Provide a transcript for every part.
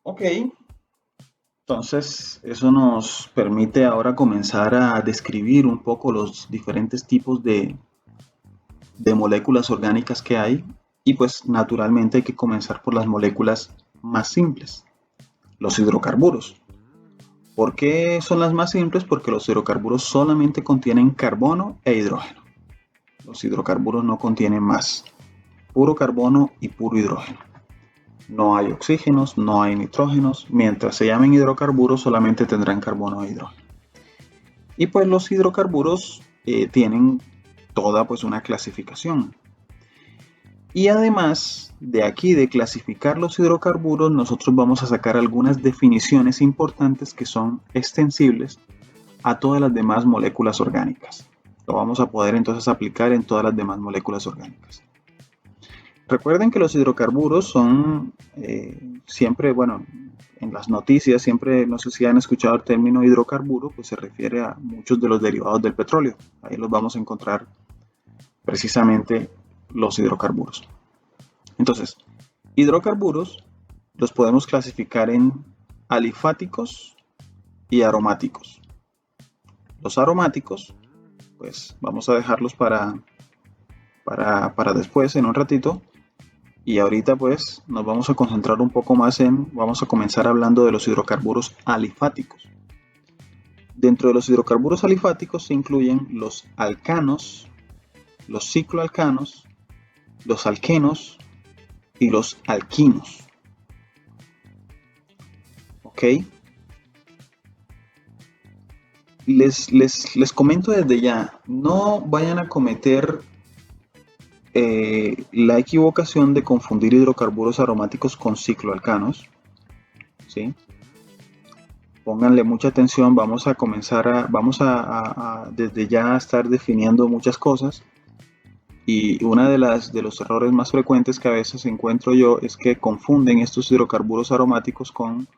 Ok, entonces eso nos permite ahora comenzar a describir un poco los diferentes tipos de moléculas orgánicas que hay y pues naturalmente hay que comenzar por las moléculas más simples, los hidrocarburos. ¿Por qué son las más simples? Porque los hidrocarburos solamente contienen carbono e hidrógeno. Los hidrocarburos no contienen más, puro carbono y puro hidrógeno. No hay oxígenos, no hay nitrógenos. Mientras se llamen hidrocarburos, solamente tendrán carbono e hidrógeno. Y pues los hidrocarburos tienen toda pues una clasificación. Y además de aquí de clasificar los hidrocarburos, nosotros vamos a sacar algunas definiciones importantes que son extensibles a todas las demás moléculas orgánicas. Lo vamos a poder entonces aplicar en todas las demás moléculas orgánicas. Recuerden que los hidrocarburos son siempre, bueno, en las noticias siempre, no sé si han escuchado el término hidrocarburo, pues se refiere a muchos de los derivados del petróleo. Ahí los vamos a encontrar precisamente los hidrocarburos. Entonces, hidrocarburos los podemos clasificar en alifáticos y aromáticos. Los aromáticos, pues vamos a dejarlos para después, en un ratito. Y ahorita pues nos vamos a concentrar un poco más vamos a comenzar hablando de los hidrocarburos alifáticos. Dentro de los hidrocarburos alifáticos se incluyen los alcanos, los cicloalcanos, los alquenos y los alquinos. ¿Ok? Les comento desde ya, no vayan a cometer la equivocación de confundir hidrocarburos aromáticos con cicloalcanos, ¿sí? Pónganle mucha atención, vamos a desde ya estar definiendo muchas cosas y una de los errores más frecuentes que a veces encuentro yo es que confunden estos hidrocarburos aromáticos con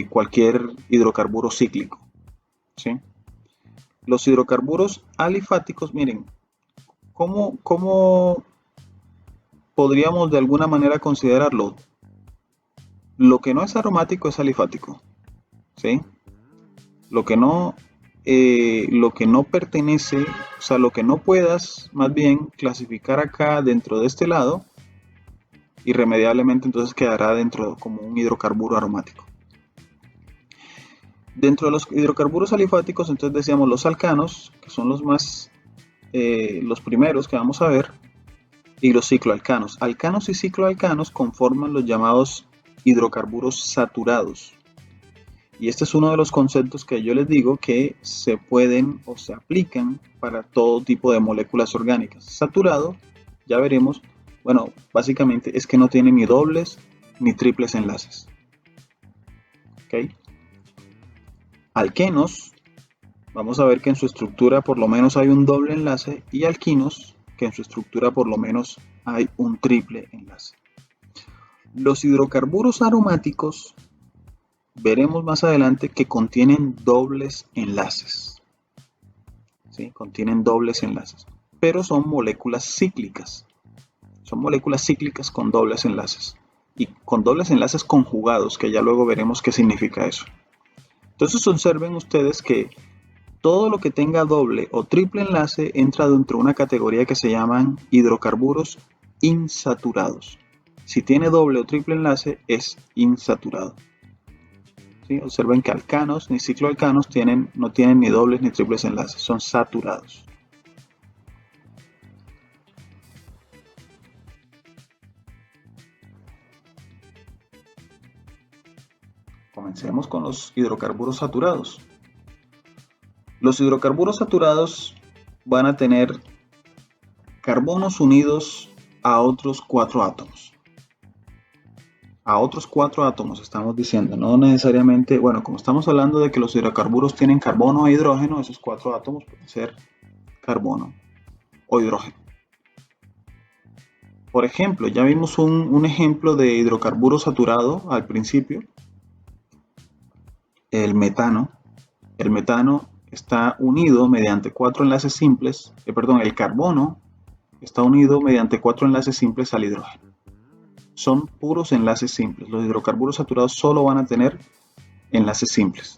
cualquier hidrocarburo cíclico, ¿sí? Los hidrocarburos alifáticos, miren, ¿cómo podríamos de alguna manera considerarlo? Lo que no es aromático es alifático, ¿sí? Lo que no, lo que no pertenece, o sea, lo que no puedas más bien clasificar acá dentro de este lado, irremediablemente entonces quedará dentro como un hidrocarburo aromático. Dentro de los hidrocarburos alifáticos, entonces decíamos los alcanos, que son los primeros que vamos a ver, y los cicloalcanos. Alcanos y cicloalcanos conforman los llamados hidrocarburos saturados. Y este es uno de los conceptos que yo les digo que se pueden o se aplican para todo tipo de moléculas orgánicas. Saturado, ya veremos, bueno, básicamente es que no tiene ni dobles ni triples enlaces. ¿Okay? Alquenos, vamos a ver que en su estructura por lo menos hay un doble enlace, y alquinos, que en su estructura por lo menos hay un triple enlace. Los hidrocarburos aromáticos veremos más adelante que contienen dobles enlaces. ¿Sí? Contienen dobles enlaces, pero son moléculas cíclicas. Son moléculas cíclicas con dobles enlaces y con dobles enlaces conjugados, que ya luego veremos qué significa eso. Entonces observen ustedes que todo lo que tenga doble o triple enlace entra dentro de una categoría que se llaman hidrocarburos insaturados. Si tiene doble o triple enlace es insaturado. ¿Sí? Observen que alcanos ni cicloalcanos no tienen ni dobles ni triples enlaces, son saturados. Comencemos con los hidrocarburos saturados. Los hidrocarburos saturados van a tener carbonos unidos a otros 4 átomos. A otros 4 átomos estamos diciendo, no necesariamente, bueno, como estamos hablando de que los hidrocarburos tienen carbono e hidrógeno, esos 4 átomos pueden ser carbono o hidrógeno. Por ejemplo, ya vimos un ejemplo de hidrocarburo saturado al principio, el metano. El metano está unido mediante 4 enlaces simples, el carbono está unido mediante 4 enlaces simples al hidrógeno. son puros enlaces simples. Los hidrocarburos saturados solo van a tener enlaces simples.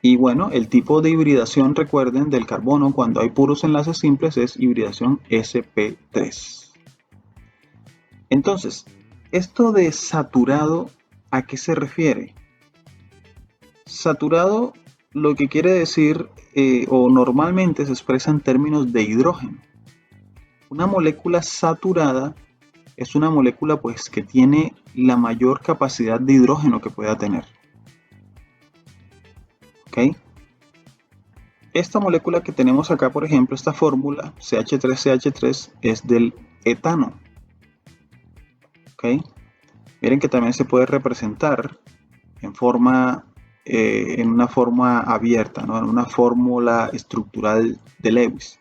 Y bueno, el tipo de hibridación, recuerden, del carbono cuando hay puros enlaces simples es hibridación sp3. Entonces, esto de saturado, ¿a qué se refiere? Saturado lo que quiere decir, o normalmente se expresa en términos de hidrógeno. Una molécula saturada es una molécula pues que tiene la mayor capacidad de hidrógeno que pueda tener. ¿Ok? Esta molécula que tenemos acá, por ejemplo, esta fórmula CH3CH3 es del etano. ¿Ok? Miren que también se puede representar en una forma abierta, ¿no? En una fórmula estructural de Lewis.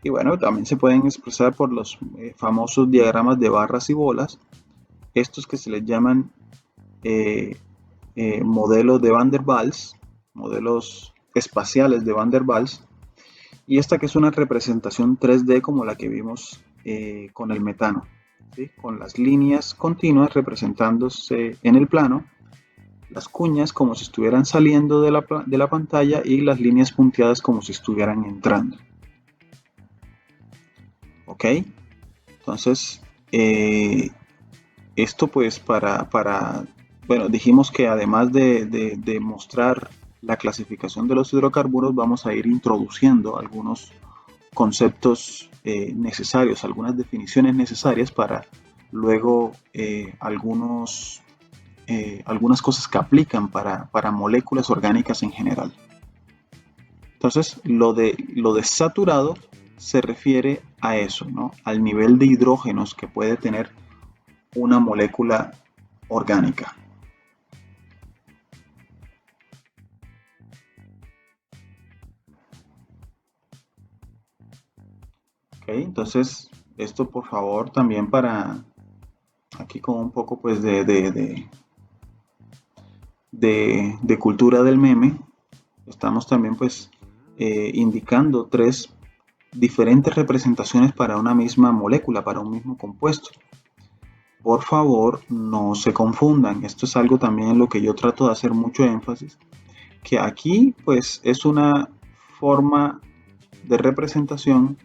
Y bueno, también se pueden expresar por los famosos diagramas de barras y bolas, estos que se les llaman modelos de Van der Waals, modelos espaciales de Van der Waals, y esta que es una representación 3D como la que vimos con el metano, ¿sí? Con las líneas continuas representándose en el plano, las cuñas como si estuvieran saliendo de la pantalla y las líneas punteadas como si estuvieran entrando. ¿Ok? Entonces, esto pues bueno, dijimos que además de mostrar la clasificación de los hidrocarburos, vamos a ir introduciendo algunos conceptos necesarios, algunas definiciones necesarias para luego algunas cosas que aplican para moléculas orgánicas en general. Entonces, lo de saturado se refiere a eso, ¿no? Al nivel de hidrógenos que puede tener una molécula orgánica. Ok, entonces esto por favor también para aquí con un poco pues de cultura del meme, estamos también pues indicando 3 diferentes representaciones para una misma molécula, para un mismo compuesto. Por favor, no se confundan. Esto es algo también en lo que yo trato de hacer mucho énfasis, que aquí pues es una forma de representación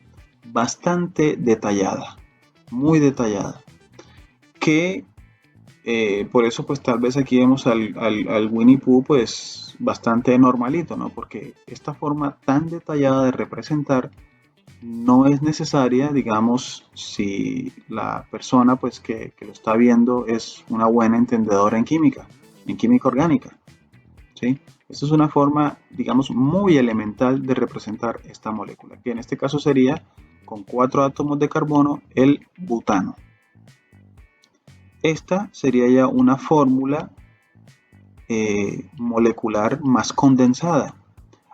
bastante detallada, muy detallada, que por eso pues tal vez aquí vemos al Winnie Pooh pues bastante normalito, ¿no? Porque esta forma tan detallada de representar no es necesaria, digamos, si la persona pues que lo está viendo es una buena entendedora en química orgánica, ¿sí? Esta es una forma, digamos, muy elemental de representar esta molécula, que en este caso sería con 4 átomos de carbono el butano. Esta sería ya una fórmula molecular más condensada.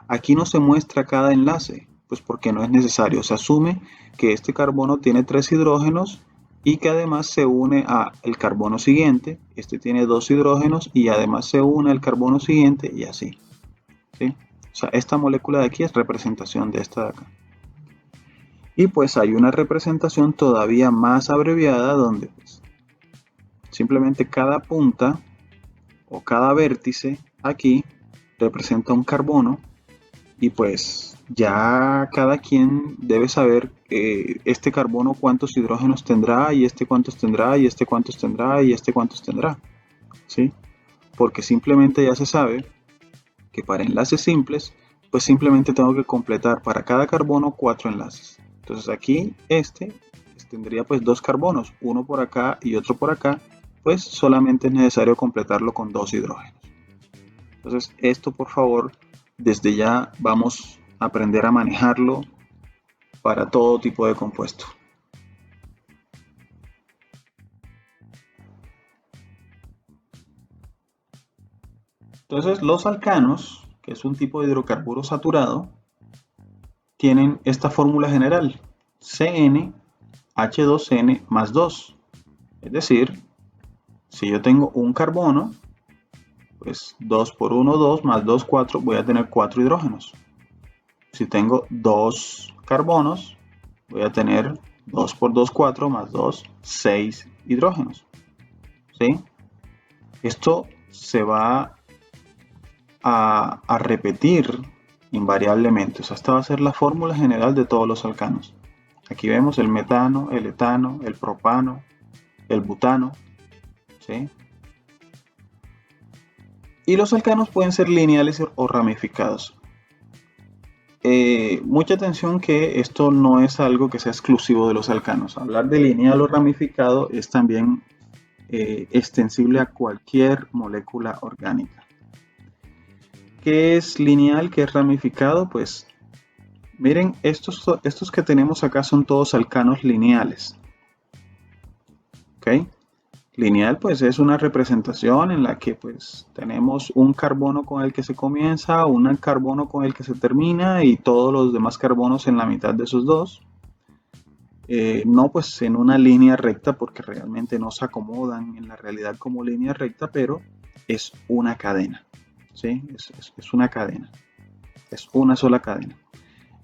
Aquí no se muestra cada enlace, pues porque no es necesario. Se asume que este carbono tiene 3 hidrógenos y que además se une al carbono siguiente. Este tiene 2 hidrógenos y además se une al carbono siguiente y así, ¿sí? O sea, esta molécula de aquí es representación de esta de acá. Y pues hay una representación todavía más abreviada donde pues, simplemente cada punta o cada vértice aquí representa un carbono y pues ya cada quien debe saber este carbono cuántos hidrógenos tendrá y este cuántos tendrá y este cuántos tendrá y este cuántos tendrá, ¿sí? Porque simplemente ya se sabe que para enlaces simples pues simplemente tengo que completar para cada carbono 4 enlaces. Entonces aquí tendría pues 2 carbonos, uno por acá y otro por acá, pues solamente es necesario completarlo con 2 hidrógenos. Entonces esto por favor desde ya vamos a aprender a manejarlo para todo tipo de compuesto. Entonces los alcanos, que es un tipo de hidrocarburo saturado, tienen esta fórmula general, CnH2n más 2. Es decir, si yo tengo un carbono, pues 2 por 1, 2, más 2, 4, voy a tener 4 hidrógenos. Si tengo 2 carbonos, voy a tener 2 por 2, 4, más 2, 6 hidrógenos. ¿Sí? Esto se va a repetir invariablemente. O sea, esta va a ser la fórmula general de todos los alcanos. Aquí vemos el metano, el etano, el propano, el butano. ¿Sí? Y los alcanos pueden ser lineales o ramificados. Mucha atención que esto no es algo que sea exclusivo de los alcanos. Hablar de lineal o ramificado es también extensible a cualquier molécula orgánica. ¿Qué es lineal? ¿Qué es ramificado? Pues miren, estos que tenemos acá son todos alcanos lineales. ¿Ok? Lineal pues es una representación en la que pues tenemos un carbono con el que se comienza, un carbono con el que se termina y todos los demás carbonos en la mitad de esos dos. No pues en una línea recta porque realmente no se acomodan en la realidad como línea recta, pero es una cadena. ¿Sí? Es una cadena. Es una sola cadena.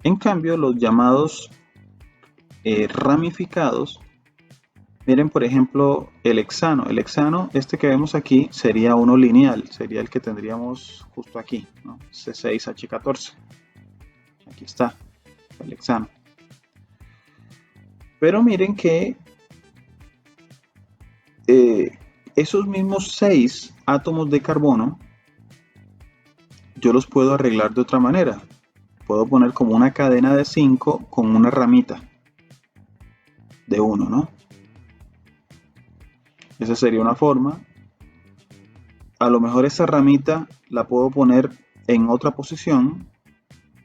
En cambio, los llamados ramificados, miren por ejemplo el hexano. El hexano, este que vemos aquí, sería uno lineal, sería el que tendríamos justo aquí, ¿no? C6H14. Aquí está el hexano. Pero miren que esos mismos 6 átomos de carbono, yo los puedo arreglar de otra manera. Puedo poner como una cadena de 5 con una ramita de 1, ¿no? Esa sería una forma. A lo mejor esa ramita la puedo poner en otra posición.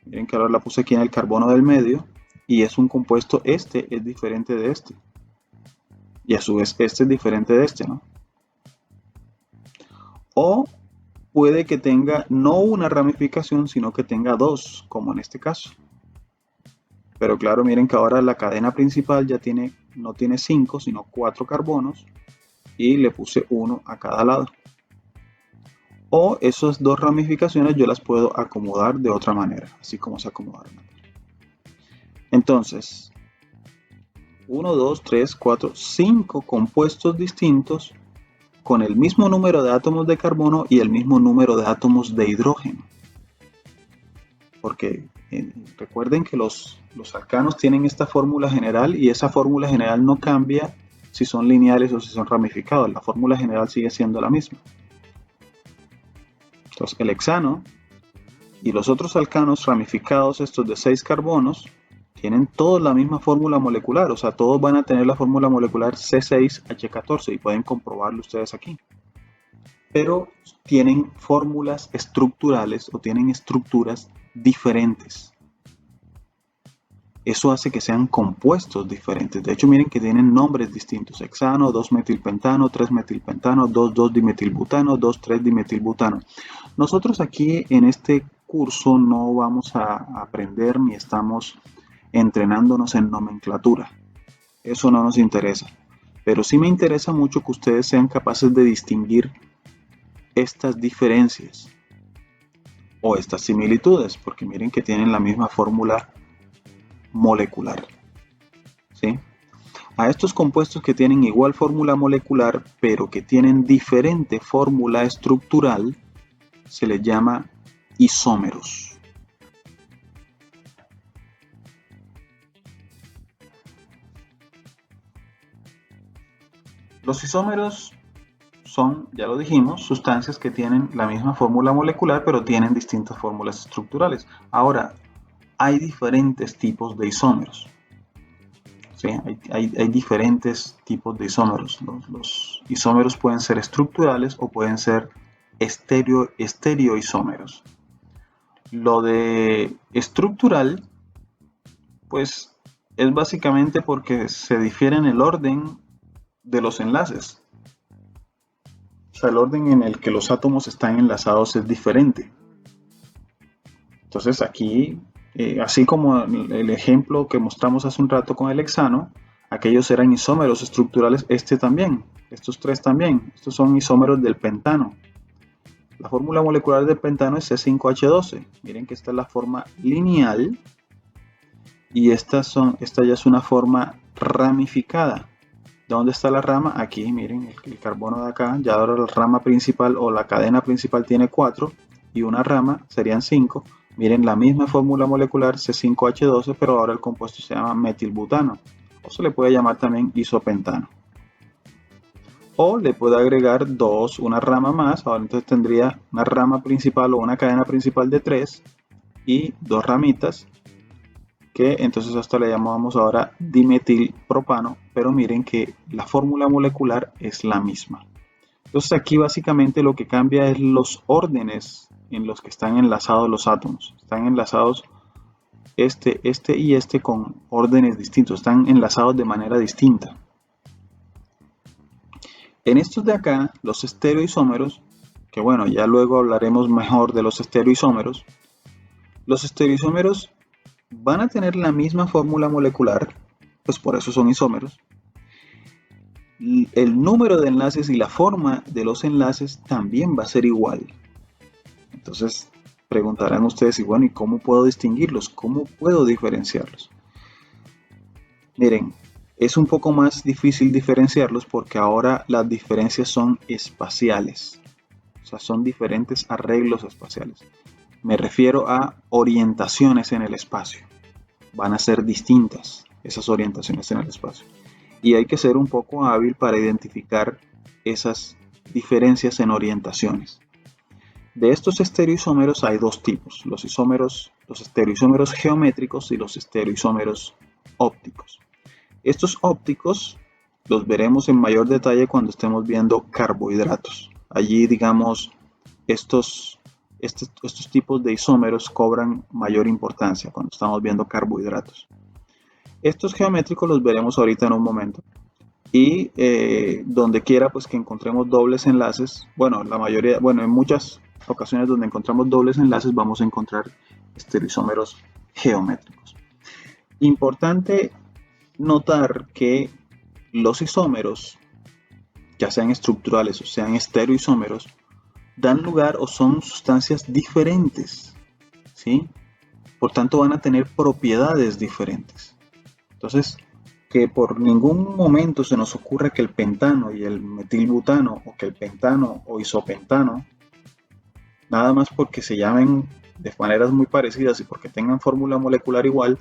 Miren que ahora la puse aquí en el carbono del medio. Y es un compuesto, este es diferente de este. Y a su vez este es diferente de este, ¿no? O puede que tenga no una ramificación, sino que tenga dos, como en este caso. Pero claro, miren que ahora la cadena principal ya no tiene 5, sino 4 carbonos. Y le puse uno a cada lado. O esas dos ramificaciones yo las puedo acomodar de otra manera, así como se acomodaron. Entonces, 1, 2, 3, 4, 5 compuestos distintos con el mismo número de átomos de carbono y el mismo número de átomos de hidrógeno. Porque recuerden que los alcanos tienen esta fórmula general y esa fórmula general no cambia si son lineales o si son ramificados. La fórmula general sigue siendo la misma. Entonces, el hexano y los otros alcanos ramificados, estos de 6 carbonos, tienen todos la misma fórmula molecular, o sea, todos van a tener la fórmula molecular C6H14 y pueden comprobarlo ustedes aquí. Pero tienen fórmulas estructurales o tienen estructuras diferentes. Eso hace que sean compuestos diferentes. De hecho, miren que tienen nombres distintos. Hexano, 2-metilpentano, 3-metilpentano, 2,2-dimetilbutano, 2,3-dimetilbutano. Nosotros aquí en este curso no vamos a aprender ni estamos entrenándonos en nomenclatura. Eso no nos interesa. Pero sí me interesa mucho que ustedes sean capaces de distinguir estas diferencias o estas similitudes, porque miren que tienen la misma fórmula molecular. ¿Sí? A estos compuestos que tienen igual fórmula molecular, pero que tienen diferente fórmula estructural, se les llama isómeros. Los isómeros son, ya lo dijimos, sustancias que tienen la misma fórmula molecular, pero tienen distintas fórmulas estructurales. Ahora, hay diferentes tipos de isómeros. Sí, hay diferentes tipos de isómeros. Los isómeros pueden ser estructurales o pueden ser estereoisómeros. Lo de estructural, pues es básicamente porque se difiere en el orden de los enlaces. O sea, el orden en el que los átomos están enlazados es diferente. Entonces aquí, así como el ejemplo que mostramos hace un rato con el hexano, aquellos eran isómeros estructurales, este también, estos tres también, estos son isómeros del pentano. La fórmula molecular del pentano es C5H12. Miren que esta es la forma lineal y esta ya es una forma ramificada. ¿Dónde está la rama? Aquí, miren, el carbono de acá. Ya ahora la rama principal o la cadena principal tiene 4 y una rama serían 5. Miren, la misma fórmula molecular C5H12, pero ahora el compuesto se llama metilbutano. O se le puede llamar también isopentano. O le puede agregar una rama más. Ahora entonces tendría una rama principal o una cadena principal de 3 y 2 ramitas, que entonces a esto le llamamos ahora dimetilpropano, pero miren que la fórmula molecular es la misma. Entonces aquí básicamente lo que cambia es los órdenes en los que están enlazados los átomos. Están enlazados este y este con órdenes distintos, están enlazados de manera distinta. En estos de acá, los estereoisómeros, que bueno, ya luego hablaremos mejor de los estereoisómeros van a tener la misma fórmula molecular, pues por eso son isómeros. El número de enlaces y la forma de los enlaces también va a ser igual. Entonces preguntarán ustedes, y bueno, ¿y cómo puedo distinguirlos? ¿Cómo puedo diferenciarlos? Miren, es un poco más difícil diferenciarlos porque ahora las diferencias son espaciales. O sea, son diferentes arreglos espaciales. Me refiero a orientaciones en el espacio. Van a ser distintas esas orientaciones en el espacio. Y hay que ser un poco hábil para identificar esas diferencias en orientaciones. De estos estereoisómeros hay dos tipos, los estereoisómeros geométricos y los estereoisómeros ópticos. Estos ópticos los veremos en mayor detalle cuando estemos viendo carbohidratos. Allí, digamos, estos tipos de isómeros cobran mayor importancia cuando estamos viendo carbohidratos. Estos geométricos los veremos ahorita en un momento. Y donde quiera pues que encontremos dobles enlaces, en muchas ocasiones donde encontramos dobles enlaces vamos a encontrar estereoisómeros geométricos. Importante notar que los isómeros, ya sean estructurales o sean estereoisómeros, dan lugar o son sustancias diferentes, ¿sí? Por tanto van a tener propiedades diferentes. Entonces, que por ningún momento se nos ocurra que el pentano y el metilbutano, o que el pentano o isopentano, nada más porque se llamen de maneras muy parecidas y porque tengan fórmula molecular igual,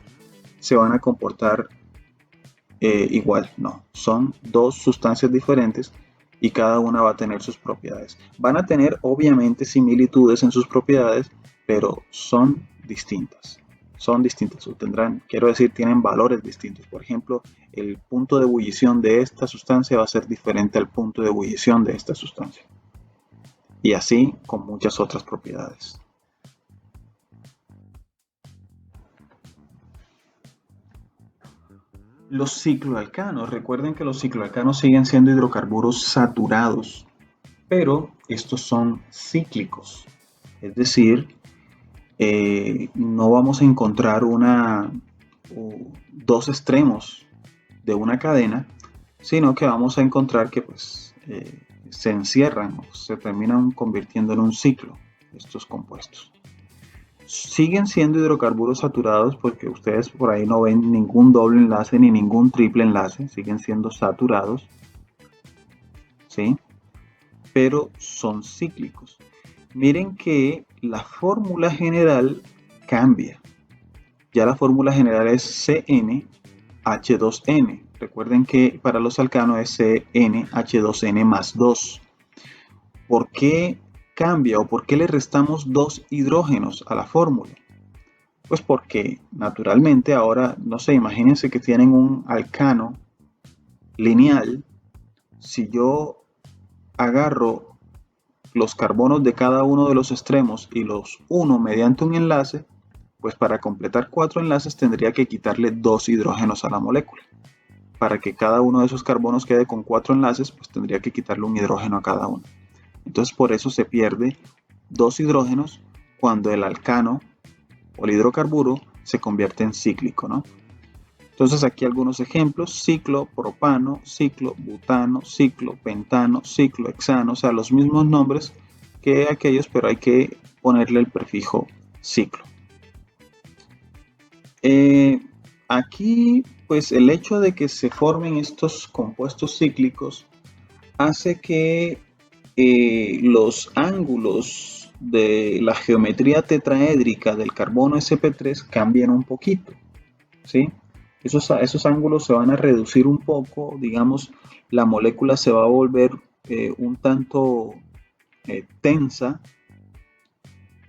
se van a comportar igual. No, son dos sustancias diferentes y cada una va a tener sus propiedades. Van a tener obviamente similitudes en sus propiedades, pero son distintas. Son distintas, o tienen valores distintos. Por ejemplo, el punto de ebullición de esta sustancia va a ser diferente al punto de ebullición de esta sustancia. Y así con muchas otras propiedades. Los cicloalcanos, recuerden que los cicloalcanos siguen siendo hidrocarburos saturados, pero estos son cíclicos. Es decir, no vamos a encontrar dos extremos de una cadena, sino que vamos a encontrar que pues, se encierran o se terminan convirtiendo en un ciclo estos compuestos. Siguen siendo hidrocarburos saturados porque ustedes por ahí no ven ningún doble enlace ni ningún triple enlace, siguen siendo saturados, ¿sí? Pero son cíclicos. Miren que la fórmula general cambia. Ya la fórmula general es CnH2n. Recuerden que para los alcanos es CnH2n más 2. ¿Por qué cambia o por qué le restamos 2 hidrógenos a la fórmula? Pues porque naturalmente ahora, no sé, imagínense que tienen un alcano lineal. Si yo agarro los carbonos de cada uno de los extremos y los uno mediante un enlace, pues para completar 4 enlaces tendría que quitarle 2 hidrógenos a la molécula. Para que cada uno de esos carbonos quede con 4 enlaces, pues tendría que quitarle un hidrógeno a cada uno. Entonces por eso se pierde 2 hidrógenos cuando el alcano o el hidrocarburo se convierte en cíclico, ¿no? Entonces aquí algunos ejemplos: ciclopropano, ciclobutano, ciclopentano, ciclohexano, o sea, los mismos nombres que aquellos, pero hay que ponerle el prefijo ciclo. Aquí Pues el hecho de que se formen estos compuestos cíclicos hace que los ángulos de la geometría tetraédrica del carbono sp3 cambien un poquito, ¿sí? Esos ángulos se van a reducir un poco, digamos, la molécula se va a volver un tanto tensa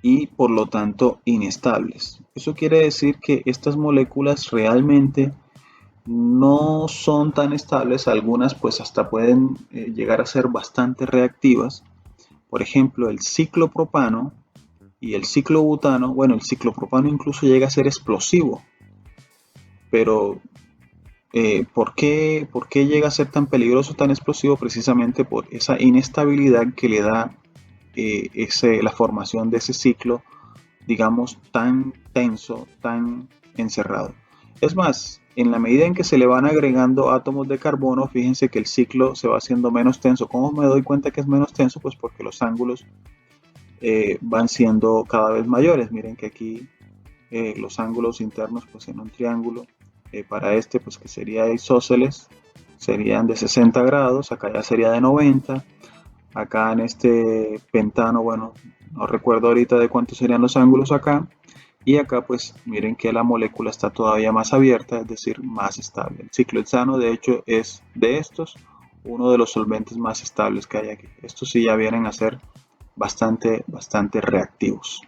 y por lo tanto inestables. Eso quiere decir que estas moléculas realmente no son tan estables, algunas pues hasta pueden llegar a ser bastante reactivas. Por ejemplo, el ciclopropano y el ciclobutano, bueno, el ciclopropano incluso llega a ser explosivo, pero ¿por qué llega a ser tan peligroso, tan explosivo? Precisamente por esa inestabilidad que le da la formación de ese ciclo, digamos, tan tenso, tan encerrado. Es más, en la medida en que se le van agregando átomos de carbono, fíjense que el ciclo se va haciendo menos tenso. ¿Cómo me doy cuenta que es menos tenso? Pues porque los ángulos van siendo cada vez mayores. Miren que aquí los ángulos internos, pues en un triángulo, para este, pues que sería isósceles, serían de 60 grados, acá ya sería de 90, acá en este pentano, bueno, no recuerdo ahorita de cuántos serían los ángulos acá, y acá pues miren que la molécula está todavía más abierta, es decir, más estable. El ciclohexano de hecho es de estos uno de los solventes más estables que hay aquí. Estos sí ya vienen a ser bastante reactivos.